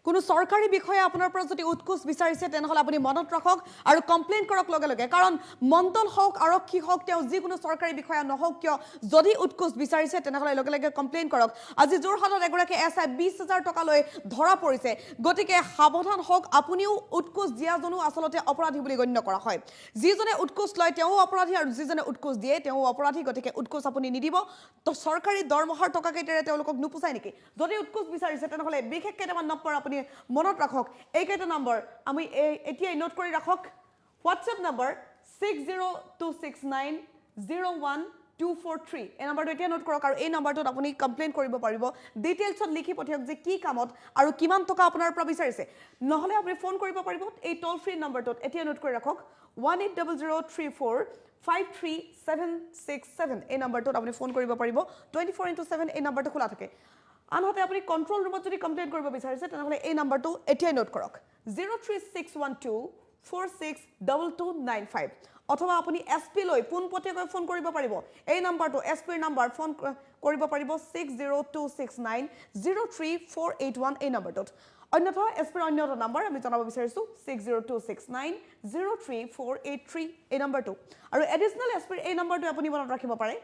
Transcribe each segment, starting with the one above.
কোনো সৰকাৰি বিষয়ে আপনাৰ পৰা যদি উৎকোচ বিচাৰিছে তেনেহলে আপুনি মনত ৰাখক আৰু কমপ্লেইন কৰক লগে লগে কাৰণ মণ্ডল হওক আৰক্ষী হওক তেওঁ যিকোনো সৰকাৰি বিষয়া নহওক কিয় যদি উৎকোচ বিচাৰিছে তেনেহলে লগে লগে কমপ্লেইন কৰক আজি জোৰহাটত এগৰাকী এছআই 20,000 টকা লৈ ধৰা পৰিছে গতিকে সাৱধান হওক আপুনিও উৎকোচ দিয়াজনো আসলতে অপৰাধী বুলি গণ্য কৰা হয় যিজনে উৎকোচ লয় তেওঁ অপৰাধী আৰু যিজনে উৎকোচ দিয়ে তেওঁ অপৰাধী গতিকে উৎকোচ আপুনি নিদিব তো সৰকাৰি দৰমহাৰ টকা কেইটাৰে তেওঁলোকক নুপুচাই নেকি যদি উৎকোচ বিচাৰিছে তেনেহলে বিশেষ কেইটামান নম্বৰ আপুনি মনত ৰাখক এই কেইটা নম্বৰ আমি এতিয়াই নোট কৰি ৰাখক হোৱাটছএপ নম্বৰ 6026901243 এই নম্বৰটো এতিয়া নোট কৰক আৰু এই নম্বৰটোত আপুনি কমপ্লেইন কৰিব পাৰিব ডিটেইলছত লিখি পঠিয়াওক যে কি কামত আৰু কিমান টকা আপোনাৰ পৰা বিচাৰিছে নহলে আপুনি ফোন কৰিব পাৰিব এই টোল ফ্ৰী নম্বৰটোত এতিয়া নোট কৰি ৰাখক 180034536767 এই নম্বৰটোত আপুনি ফোন কৰিব পাৰিব 24/7 এই নম্বৰটো খোলা থাকে আনহাতে আপুনি কন্ট্ৰোল ৰুমত যদি কমপ্লেইন কৰিব বিচাৰিছে তেনেহলে এই নম্বৰটো এতিয়াই নোট কৰক 03612462295 অথবা আপুনি এসপি লৈ পোনপটীয়াকৈ ফোন কৰিব পাৰিব এই নম্বৰটো এসপিৰ নম্বৰ ফোন কৰিব পাৰিব 6026903481 এই নম্বৰটোত অন্যথা এসপিৰ অন্যটো নম্বৰ আমি জনাব বিচাৰিছো 6026903483 এই নম্বৰটো আৰু এডিশনাল এসপিৰ এই নম্বৰটো আপুনি মনত ৰাখিব পাৰে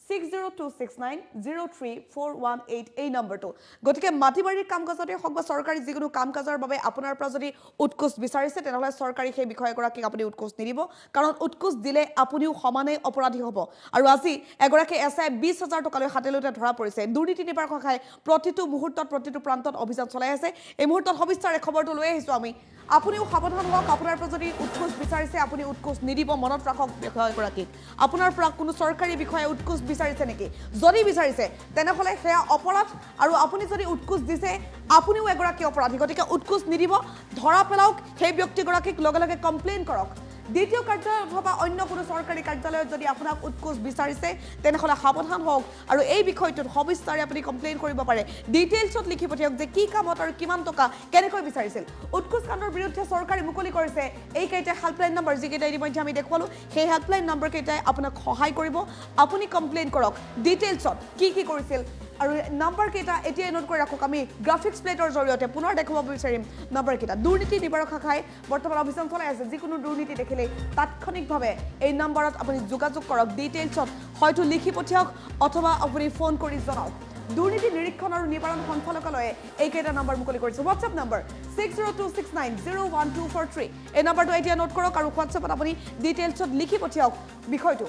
6026903418 এই নম্বৰটো গতিকে মাটিবাৰীৰ কামকাজতে হওক বা সৰকাৰি যিকোনো কামকাজৰ বাবে আপোনাৰ পৰা যদি উৎকোচ বিচাৰিছে তেনেহলে সৰকাৰি সেই বিষয়গৰাকীক আপুনি উৎকোচ নিদিব কাৰণ উৎকোচ দিলে আপুনিও সমানে অপৰাধী হ'ব আৰু আজি এগৰাকী এছআই 20,000 টকালৈ হাতেলৈতে ধৰা পৰিছে দুৰ্নীতি নিবাৰক শাখাই প্ৰতিটো মুহূৰ্তত প্ৰতিটো প্ৰান্তত অভিযান চলাই আছে এই মুহূৰ্তত সবিস্তাৰে খবৰটো লৈ আহিছো আমি আপুনিও সাৱধান হওক আপোনাৰ পৰা যদি উৎকোচ বিচাৰিছে আপুনি উৎকোচ নিদিব মনত ৰাখক বিষয়গৰাকীক আপোনাৰ পৰা কোনো সৰকাৰি বিষয়ে উৎকোচ বিচাৰিছে নেকি যদি বিচাৰিছে তেনেহলে সেয়া অপৰাধ আৰু আপুনি যদি উৎকোচ দিছে আপুনিও এগৰাকী অপৰাধী গতিকে উৎকোচ নিদিব ধৰা পেলাওক সেই ব্যক্তিগৰাকীক লগে লগে কমপ্লেইন কৰক দ্বিতীয় কাৰ্যালয় অথবা অন্য কোনো সৰকাৰি কাৰ্যালয়ত যদি আপোনাক উৎকোচ বিচাৰিছে তেনেহলে সাৱধান হওক আৰু এই বিষয়টোত সবিস্তাৰে আপুনি কমপ্লেইন কৰিব পাৰে ডিটেইলছত লিখি পঠিয়াওক যে কি কামত আৰু কিমান টকা কেনেকৈ বিচাৰিছিল উৎকোচ কাণ্ডৰ বিৰুদ্ধে সৰকাৰি মুকলি কৰিছে এই কেইটা হেল্পলাইন নম্বৰ যিকেইটা ইতিমধ্যে আমি দেখুৱালো সেই হেল্পলাইন নম্বৰ কেইটাই আপোনাক সহায় কৰিব আপুনি কমপ্লেইন কৰক ডিটেইলছত কি কৰিছিল আৰু নম্বৰ কেইটা এতিয়াই নোট কৰি ৰাখক আমি গ্ৰাফিক্স প্লেটৰ জৰিয়তে পুনৰ দেখুৱাব বিচাৰিম নম্বৰ কেইটা দুৰ্নীতি নিবাৰক শাখাই বৰ্তমান অভিযান চলাই আছে যিকোনো দুৰ্নীতি দেখিলে তাৎক্ষণিকভাৱে এই নম্বৰত আপুনি যোগাযোগ কৰক ডিটেইলছত হয়তো লিখি পঠিয়াওক অথবা আপুনি ফোন কৰি জনাওক দুৰ্নীতি নিৰীক্ষণ আৰু নিবাৰণ সঞ্চালকালয়ে এই কেইটা নম্বৰ মুকলি কৰিছে হোৱাটছএপ নম্বৰ 6026901243 এই নম্বৰটো এতিয়া নোট কৰক আৰু হোৱাটছএপত আপুনি ডিটেইলছত লিখি পঠিয়াওক বিষয়টো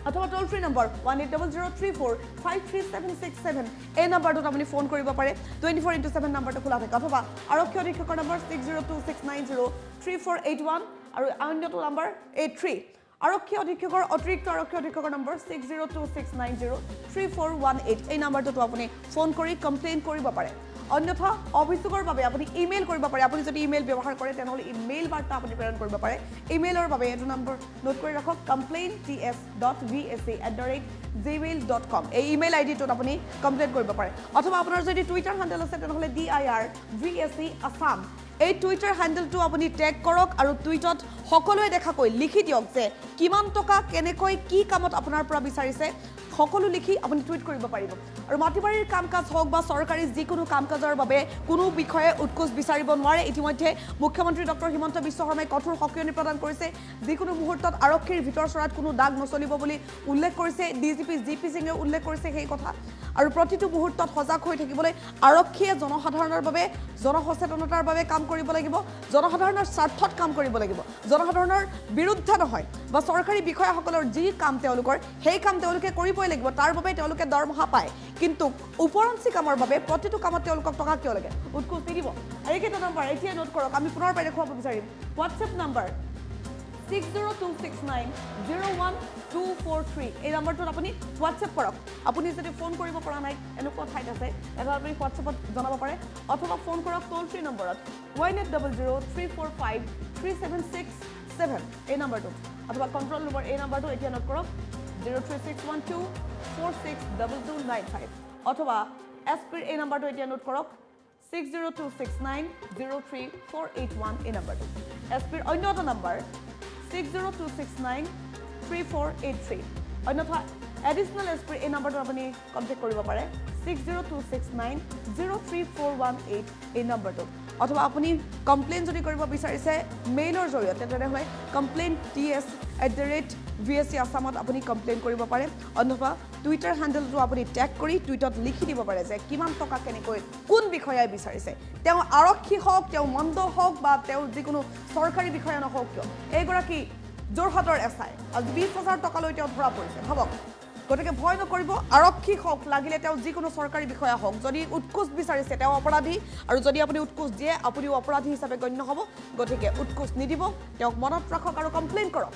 অথবা টোল ফ্ৰী নম্বৰ 180034536767 এই নম্বৰটোত আপুনি ফোন কৰিব পাৰে 24/7 নম্বৰটো খোলা থাকে অথবা আৰক্ষী অধীক্ষকৰ নম্বৰ 6026903481 আৰু অন্যটো নম্বৰ 83 আৰক্ষী অধীক্ষকৰ অতিৰিক্ত আৰক্ষী অধীক্ষকৰ নম্বৰ 6026903418 এই নম্বৰটোত আপুনি ফোন কৰি কমপ্লেইন কৰিব পাৰে অন্যথা অভিযোগৰ বাবে আপুনি ইমেইল কৰিব পাৰে আপুনি যদি ইমেইল ব্যৱহাৰ কৰে তেনেহলে ইমেইল বাৰ্তা আপুনি প্ৰেৰণ কৰিব পাৰে ইমেইলৰ বাবে এইটো নম্বৰ নোট কৰি ৰাখক complaints.vsc@gmail.com এই ইমেইল আইডিটোত আপুনি কমপ্লেইন কৰিব পাৰে অথবা আপোনাৰ যদি টুইটাৰ হ্যান্ডেল আছে তেনেহলে DIRVSC আসাম এই টুইটাৰ হ্যান্ডেলটো আপুনি ট্যাগ কৰক আৰু টুইটত সকলোৱে দেখাকৈ লিখি দিয়ক যে কিমান টকা কেনেকৈ কি কামত আপোনাৰ পৰা বিচাৰিছে সকলো লিখি আপুনি টুইট কৰিব পাৰিব আৰু মাটিবাৰীৰ কামকাজ হওক বা সৰকাৰি যিকোনো কামকাজৰ বাবে কোনো বিষয়ে উৎকোচ বিচাৰিব নোৱাৰে ইতিমধ্যে মুখ্যমন্ত্ৰী ডক্টৰ হিমন্ত বিশ্ব শৰ্মাই কঠোৰ সক্ৰিয়তা প্ৰদান কৰিছে যিকোনো মুহূৰ্তত আৰক্ষীৰ ভিতৰ চৰাত কোনো দাগ নচলিব বুলি উল্লেখ কৰিছে ডিজিপি জিপি সিঙে উল্লেখ কৰিছে সেই কথা আৰু প্ৰতিটো মুহূৰ্তত সজাগ হৈ থাকিবলৈ আৰক্ষীয়ে জনসাধাৰণৰ বাবে জনসচেতনতাৰ বাবে কাম কৰিব লাগিব জনসাধাৰণৰ স্বাৰ্থত কাম কৰিব লাগিব জনসাধাৰণৰ বিৰুদ্ধে নহয় বা সৰকাৰি বিষয়াসকলৰ যি কাম তেওঁলোকৰ সেই কাম তেওঁলোকে কৰিবই লাগিব তাৰ বাবে তেওঁলোকে দৰমহা পায় কিন্তু উপৰঞ্চি কামৰ বাবে প্ৰতিটো কামত তেওঁলোকক টকা কিয় লাগে উৎকোচ নিদিব আৰু এইকেইটা নম্বৰ এতিয়া নোট কৰক আমি পুনৰ পাই দেখুৱাব বিচাৰিম হোৱাটছএপ নম্বৰ 6026901243 এই নম্বৰটোত আপুনি হোৱাটছএপ কৰক আপুনি যদি ফোন কৰিব পৰা নাই এনেকুৱা ঠাইত আছে এটা আপুনি হোৱাটছএপত জনাব পাৰে অথবা ফোন কৰক টোল ফ্ৰী নম্বৰত 180034536767 এই নম্বৰটো অথবা কন্ট্ৰোল নম্বৰ এই নম্বৰটো এতিয়া নোট কৰক 03612462295 অথবা এসপিৰ এই নম্বৰটো এতিয়া নোট কৰক 6026903481 এই নম্বৰটো এসপিৰ অন্যটো নম্বৰ 6026934483 অন্যথা এডিশ্যনেল এছ পিৰ এই নম্বৰটো আপুনি কণ্টেক্ট কৰিব পাৰে 6026903418 এই নম্বৰটো অথবা আপুনি কমপ্লেইন যদি কৰিব বিচাৰিছে মেইলৰ জৰিয়তে তেনেহ'লে complaint@vsc আসামত আপুনি কমপ্লেইন কৰিব পাৰে অথবা টুইটাৰ হেণ্ডেলটো আপুনি টেগ কৰি টুইটত লিখি দিব পাৰে যে কিমান টকা কেনেকৈ কোন বিষয়াই বিচাৰিছে তেওঁ আৰক্ষী হওক তেওঁ মন্দ হওক বা তেওঁ যিকোনো চৰকাৰী বিষয়া নহওক কিয় এইগৰাকী যোৰহাটৰ এছআই আৰু 20,000 টকালৈ তেওঁ ধৰা পৰিছে ভাবক গতিকে ভয় নকৰিব আৰক্ষী হওক লাগিলে তেওঁ যিকোনো চৰকাৰী বিষয়া হওক যদি উৎকোচ বিচাৰিছে তেওঁ অপৰাধী আৰু যদি আপুনি উৎকোচ দিয়ে আপুনিও অপৰাধী হিচাপে গণ্য হ'ব গতিকে উৎকোচ নিদিব তেওঁক মনত ৰাখক আৰু কমপ্লেইন কৰক